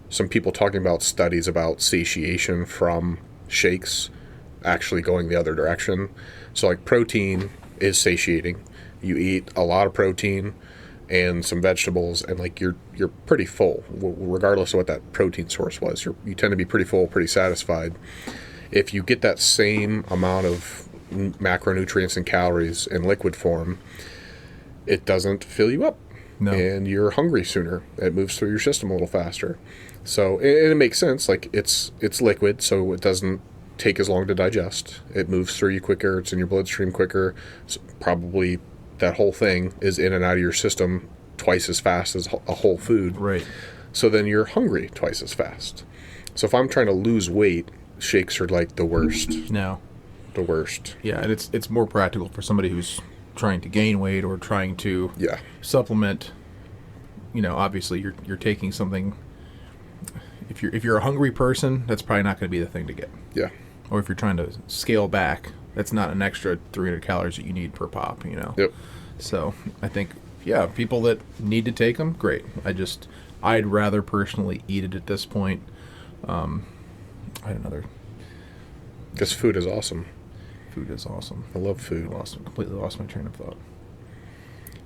some people talking about studies about satiation from shakes actually going the other direction. So protein is satiating. You eat a lot of protein and some vegetables and you're pretty full regardless of what that protein source was. You tend to be pretty full, pretty satisfied. If you get that same amount of macronutrients and calories in liquid form, it doesn't fill you up. No. And you're hungry sooner. It moves through your system a little faster. So, and it makes sense. It's liquid, so it doesn't take as long to digest. It moves through you quicker. It's in your bloodstream quicker. So probably that whole thing is in and out of your system twice as fast as a whole food. Right. So then you're hungry twice as fast. So if I'm trying to lose weight, shakes are the worst. No. The worst. Yeah, and it's more practical for somebody who's trying to gain weight or trying to supplement. Obviously you're taking something. If you're a hungry person, that's probably not going to be the thing to get. Yeah. Or if you're trying to scale back, that's not an extra 300 calories that you need per pop. Yep. So I think people that need to take them, great. I'd rather personally eat it at this point. I had another. Because food is awesome. Food is awesome. I love food. Completely lost my train of thought.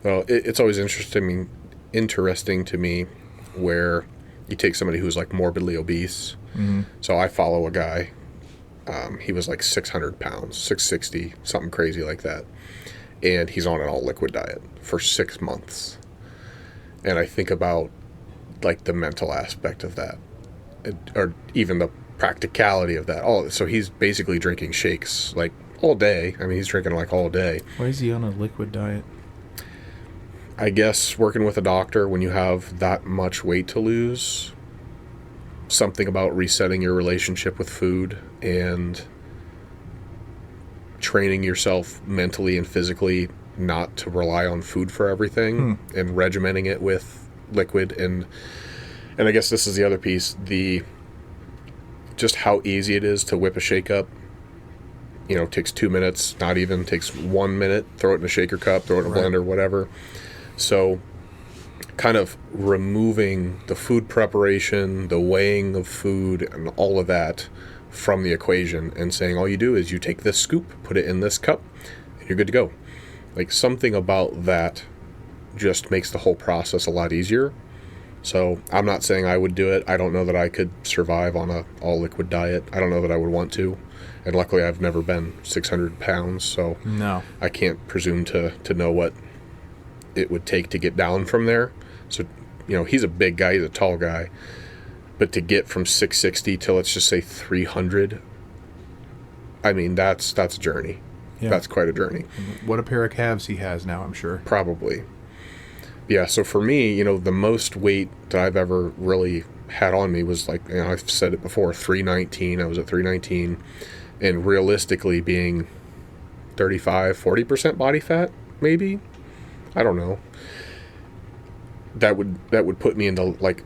Well, it's always interesting to me where you take somebody who's morbidly obese. So I follow a guy. He was 600 pounds, 660, something crazy like that. And he's on an all liquid diet for 6 months. And I think about the mental aspect of that, or even the practicality of that. Oh, so he's basically drinking shakes all day. I mean, he's drinking all day. Why is he on a liquid diet? I guess working with a doctor when you have that much weight to lose, something about resetting your relationship with food and training yourself mentally and physically not to rely on food for everything and regimenting it with liquid. And I guess this is the other piece, just how easy it is to whip a shake up. It takes 2 minutes, not even, takes 1 minute, throw it in a shaker cup, throw it in a blender, whatever. So kind of removing the food preparation, the weighing of food, and all of that from the equation, and saying all you do is you take this scoop, put it in this cup, and you're good to go. Like, something about that just makes the whole process a lot easier. So I'm not saying I would do it. I don't know that I could survive on a all liquid diet. I don't know that I would want to. And luckily I've never been 600 pounds, so No. I can't presume to know what it would take to get down from there. So, he's a big guy, he's a tall guy. But to get from 660 to, let's just say, 300, I mean, that's a journey. Yeah. That's quite a journey. What a pair of calves he has now, I'm sure. Probably. Yeah, so for me, the most weight that I've ever really had on me was like, I've said it before, 319. I was at 319. And realistically being 35-40% body fat, maybe. I don't know. That would put me into like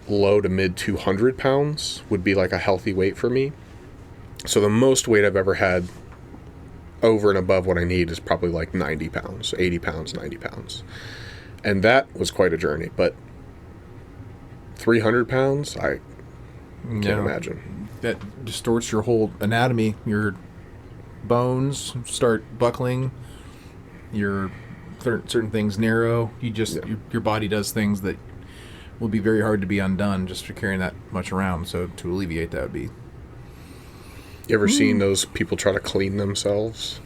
low to mid 200 pounds would be like a healthy weight for me. So the most weight I've ever had over and above what I need is probably like 90 pounds, 80 pounds, 90 pounds. And that was quite a journey. But 300 pounds, I can't imagine. That distorts your whole anatomy. Your bones start buckling. Your certain things narrow. Your body does things that will be very hard to be undone just for carrying that much around. So to alleviate that would be... You ever seen those people try to clean themselves?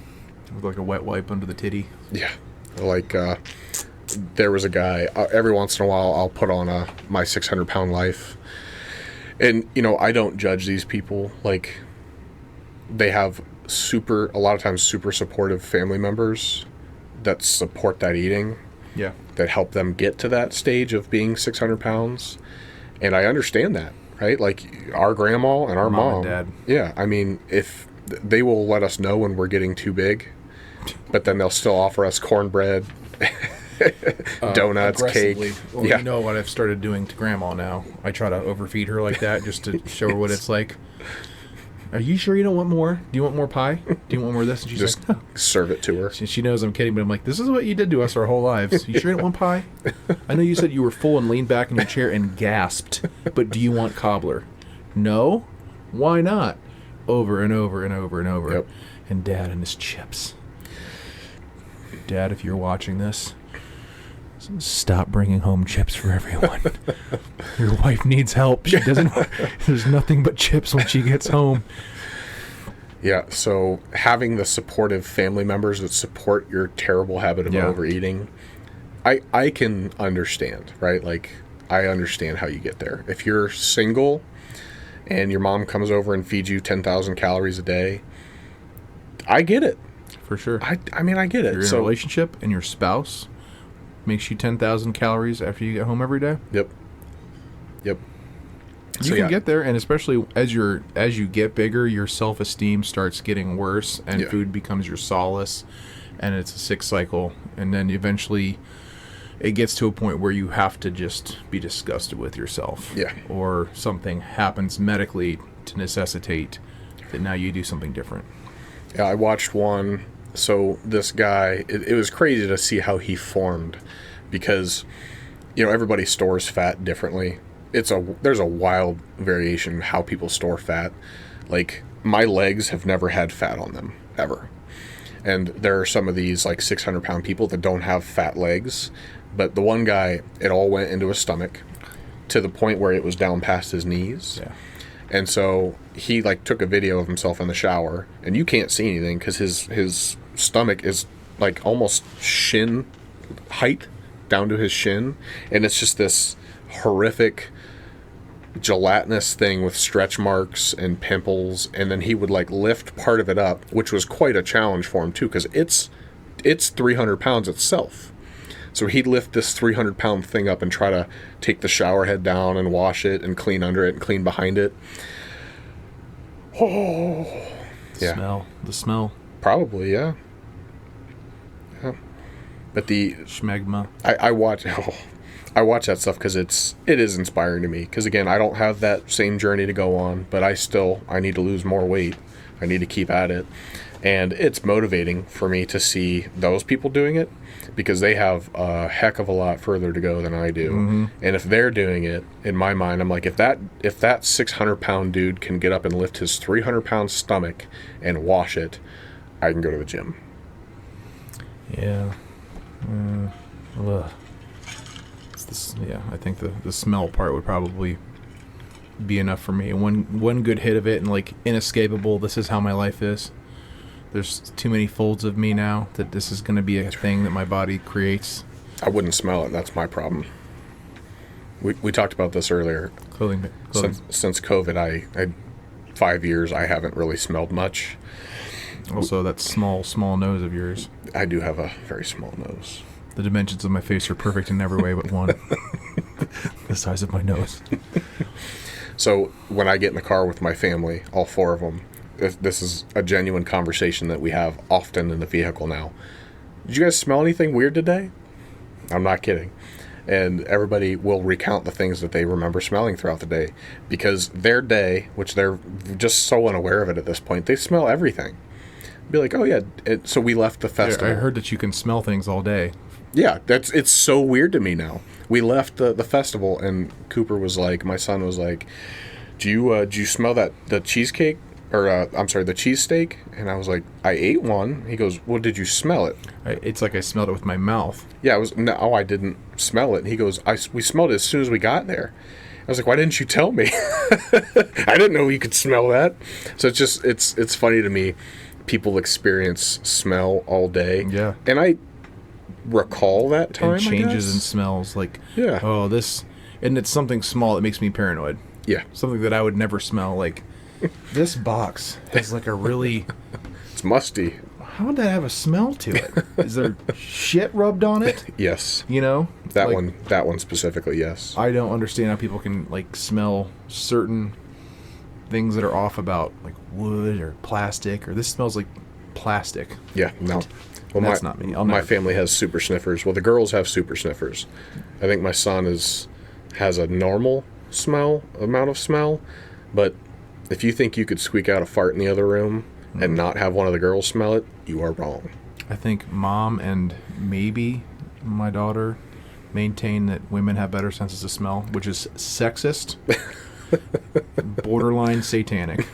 With like a wet wipe under the titty? Yeah. Like, there was a guy, every once in a while I'll put on my 600 pound life. And, I don't judge these people. Like, they have a lot of times super supportive family members that support that eating. Yeah. That help them get to that stage of being 600 pounds. And I understand that, right? Like, our grandma and our mom. And dad. Yeah. I mean, if they will let us know when we're getting too big, but then they'll still offer us cornbread, donuts, cake. Well, yeah. You know what I've started doing to grandma now? I try to overfeed her like that just to show her what it's like. Are you sure you don't want more? Do you want more pie? Do you want more of this? And she's just like, no. Serve it to her. She knows I'm kidding, but I'm like, this is what you did to us our whole lives. You sure you don't want pie? I know you said you were full and leaned back in your chair and gasped, but do you want cobbler? No? Why not? Over and over and over and over. Yep. And Dad and his chips. Dad, if you're watching this, stop bringing home chips for everyone. Your wife needs help. She doesn't. There's nothing but chips when she gets home. Yeah, so having the supportive family members that support your terrible habit of overeating, I can understand, right? Like, I understand how you get there. If you're single and your mom comes over and feeds you 10,000 calories a day, I get it. For sure. I mean, I get it. You're in a relationship and your spouse makes you 10,000 calories after you get home every day. Yep. You can get there, and especially as you get bigger, your self-esteem starts getting worse, and food becomes your solace, and it's a sick cycle. And then eventually, it gets to a point where you have to just be disgusted with yourself. Yeah. Or something happens medically to necessitate that now you do something different. Yeah, I watched one. So this guy, it was crazy to see how he formed, because, everybody stores fat differently. There's a wild variation in how people store fat. Like, my legs have never had fat on them, ever. And there are some of these, like, 600-pound people that don't have fat legs. But the one guy, it all went into his stomach to the point where it was down past his knees. Yeah. And so he, like, took a video of himself in the shower. And you can't see anything because his stomach is, like, almost shin height down to his shin. And it's just this horrific gelatinous thing with stretch marks and pimples, and then he would like lift part of it up, which was quite a challenge for him too, because it's 300 pounds itself. So he'd lift this 300-pound thing up and try to take the shower head down and wash it and clean under it and clean behind it. Oh, yeah. The smell. Probably, yeah. Yeah. But the Schmegma. I watch I watch that stuff because it is inspiring to me. Because again, I don't have that same journey to go on, but I need to lose more weight. I need to keep at it, and it's motivating for me to see those people doing it because they have a heck of a lot further to go than I do. Mm-hmm. And if they're doing it, in my mind, I'm like, if that 600-pound dude can get up and lift his 300-pound stomach and wash it, I can go to the gym. Yeah. Ugh. I think the smell part would probably be enough for me. One good hit of it and like inescapable, this is how my life is. There's too many folds of me now that this is going to be a thing that my body creates. I wouldn't smell it. That's my problem. We talked about this earlier. Clothing. Since COVID, I 5 years, I haven't really smelled much. Also, that small nose of yours. I do have a very small nose. The dimensions of my face are perfect in every way but one. The size of my nose. So when I get in the car with my family, all four of them, this is a genuine conversation that we have often in the vehicle now. Did you guys smell anything weird today? I'm not kidding. And everybody will recount the things that they remember smelling throughout the day. Because their day, which they're just so unaware of it at this point, they smell everything. Be like, oh yeah, so we left the festival. I heard that you can smell things all day. Yeah, it's so weird to me now. We left the festival, and Cooper was like, my son was like, do you smell the cheesecake? Or, I'm sorry, the cheesesteak? And I was like, I ate one. He goes, well, did you smell it? It's like I smelled it with my mouth. Yeah, I didn't smell it. And he goes, we smelled it as soon as we got there. I was like, why didn't you tell me? I didn't know you could smell that. So it's funny to me. People experience smell all day. Yeah. And I recall that time, and changes in smells. Like, yeah. Oh, this... And it's something small that makes me paranoid. Yeah. Something that I would never smell. Like, this box has like a really... It's musty. How would that have a smell to it? Is there shit rubbed on it? Yes. You know? That one specifically, yes. I don't understand how people can, like, smell certain things that are off about, like, wood or plastic, or this smells like plastic. Yeah, no. Well, that's not me. My family has super sniffers. Well, the girls have super sniffers. I think my son has a normal amount of smell, but if you think you could squeak out a fart in the other room and not have one of the girls smell it, you are wrong. I think mom and maybe my daughter maintain that women have better senses of smell, which is sexist, borderline satanic.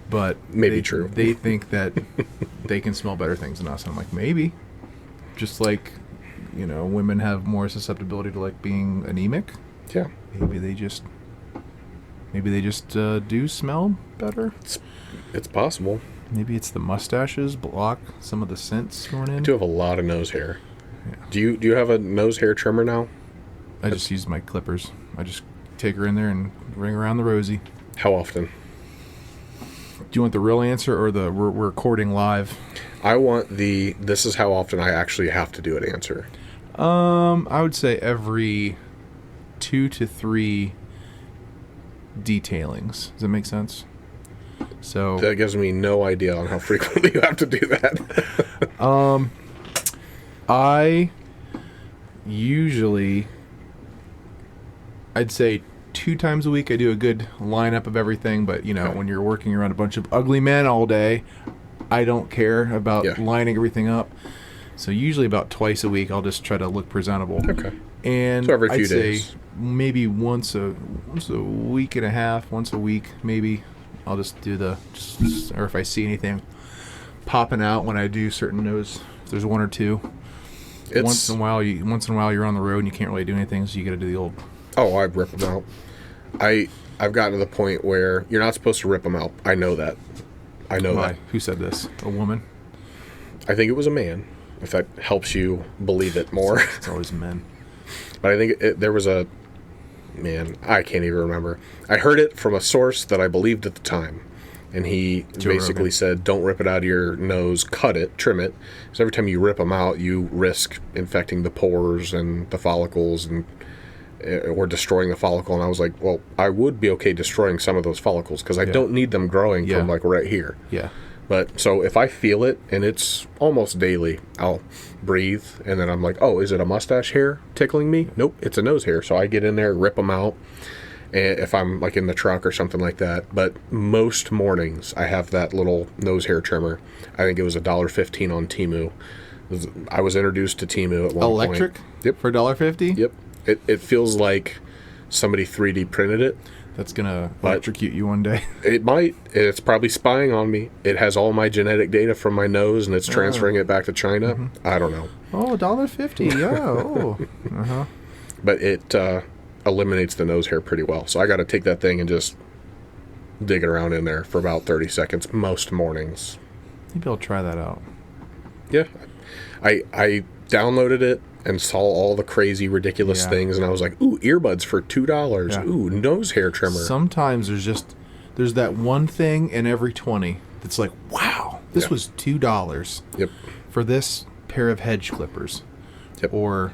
But maybe true. They think that they can smell better things than us. And I'm like, maybe. Just like, women have more susceptibility to, like, being anemic. Yeah. Maybe they just do smell better. It's possible. Maybe it's the mustaches block some of the scents going in. I do have a lot of nose hair. Yeah. Do you have a nose hair trimmer now? I just use my clippers. I just take her in there and ring around the rosy. How often? Do you want the real answer or the we're recording live? I want this is how often I actually have to do it answer. I would say every 2 to 3 detailings. Does that make sense? So that gives me no idea on how frequently you have to do that. I usually, I'd say 2 times a week I do a good lineup of everything, but when you're working around a bunch of ugly men all day, I don't care about lining everything up. So usually about twice a week I'll just try to look presentable. Okay. And so every few I'd days. say maybe once a week and a half, once a week maybe, I'll just do or if I see anything popping out when I do certain nose, if there's 1 or 2. Once in a while you're on the road and you can't really do anything, so you got to do the old. Oh, I rip them out. I've gotten to the point where you're not supposed to rip them out. I know that. That. Who said this? A woman? I think it was a man. If that helps you believe it more. It's always men. But I think there was a man. I can't even remember. I heard it from a source that I believed at the time. and he Joe basically Rogan. said, don't rip it out of your nose, cut it, trim it. So every time you rip them out, you risk infecting the pores and the follicles and or destroying the follicle. And I was like, well, I would be okay destroying some of those follicles because I don't need them growing from like right here. Yeah. But so if I feel it, and it's almost daily, I'll breathe, and then I'm like, oh, is it a mustache hair tickling me? Nope, it's a nose hair. So I get in there, rip them out, and if I'm like in the truck or something like that. But most mornings, I have that little nose hair trimmer. I think it was $1.15 on Temu. I was introduced to Temu at one Electric? point. Yep. For $1.50? Yep. It feels like somebody 3D printed it. That's going to electrocute you one day. It might. It's probably spying on me. It has all my genetic data from my nose, and it's transferring it back to China. Mm-hmm. I don't know. Oh, $1.50. Yeah. Oh. Uh-huh. But it eliminates the nose hair pretty well. So I got to take that thing and just dig it around in there for about 30 seconds most mornings. Maybe I'll try that out. Yeah. I downloaded it and saw all the crazy, ridiculous things, and I was like, ooh, earbuds for $2. Yeah. Ooh, nose hair trimmer. Sometimes there's that one thing in every 20 that's like, wow, this was $2 for this pair of hedge clippers. Yep. Or,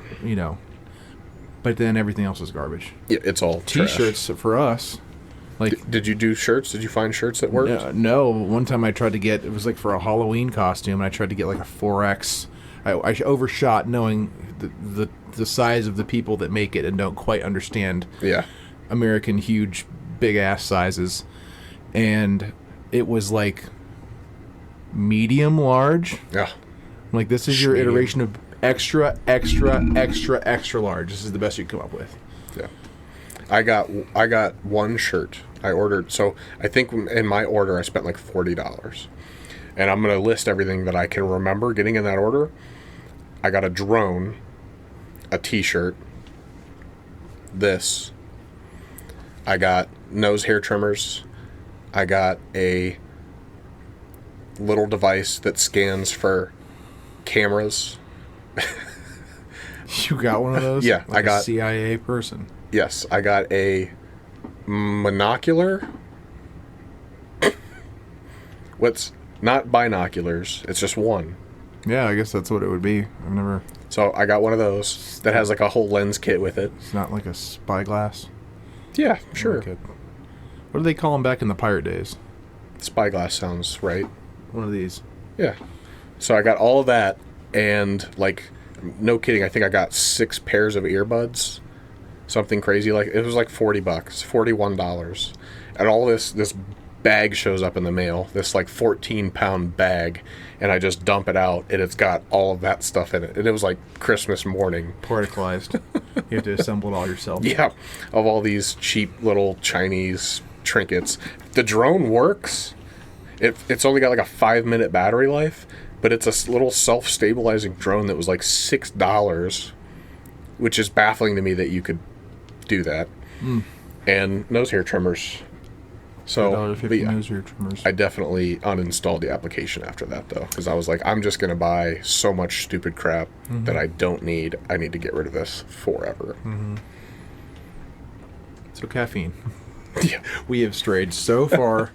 but then everything else is garbage. Yeah, it's all T-shirts trash. For us. Like, did you do shirts? Did you find shirts that worked? No. One time I tried to get, it was like for a Halloween costume, and I tried to get like a 4X. I overshot knowing the size of the people that make it and don't quite understand American huge big ass sizes, and it was like medium large. Yeah, I'm like, this is your iteration of extra large. This is the best you can come up with. Yeah, I got one shirt I ordered. So I think in my order I spent like $40. And I'm going to list everything that I can remember getting in that order. I got a drone, a t-shirt, this. I got nose hair trimmers. I got a little device that scans for cameras. You got one of those? Yeah, like I got a CIA person. Yes, I got a monocular. What's not binoculars? It's just one. Yeah, I guess that's what it would be. I've never. So I got one of those that has like a whole lens kit with it. It's not like a spyglass. Yeah, sure. What do they call them back in the pirate days? Spyglass sounds right. One of these. Yeah. So I got all of that, and like, no kidding, I think I got 6 pairs of earbuds. Something crazy, like it was like $40, $41, and all this bag shows up in the mail. This like 14-pound bag, and I just dump it out, and it's got all of that stuff in it. And it was like Christmas morning. Particularized. You have to assemble it all yourself. Yeah, of all these cheap little Chinese trinkets. The drone works. It's only got like a 5-minute battery life, but it's a little self-stabilizing drone that was like $6, which is baffling to me that you could do that. And nose hair trimmers. So nose hair trimmers. I definitely uninstalled the application after that, though, because I was like, I'm just going to buy so much stupid crap that I don't need. I need to get rid of this forever. So caffeine. Yeah. We have strayed so far.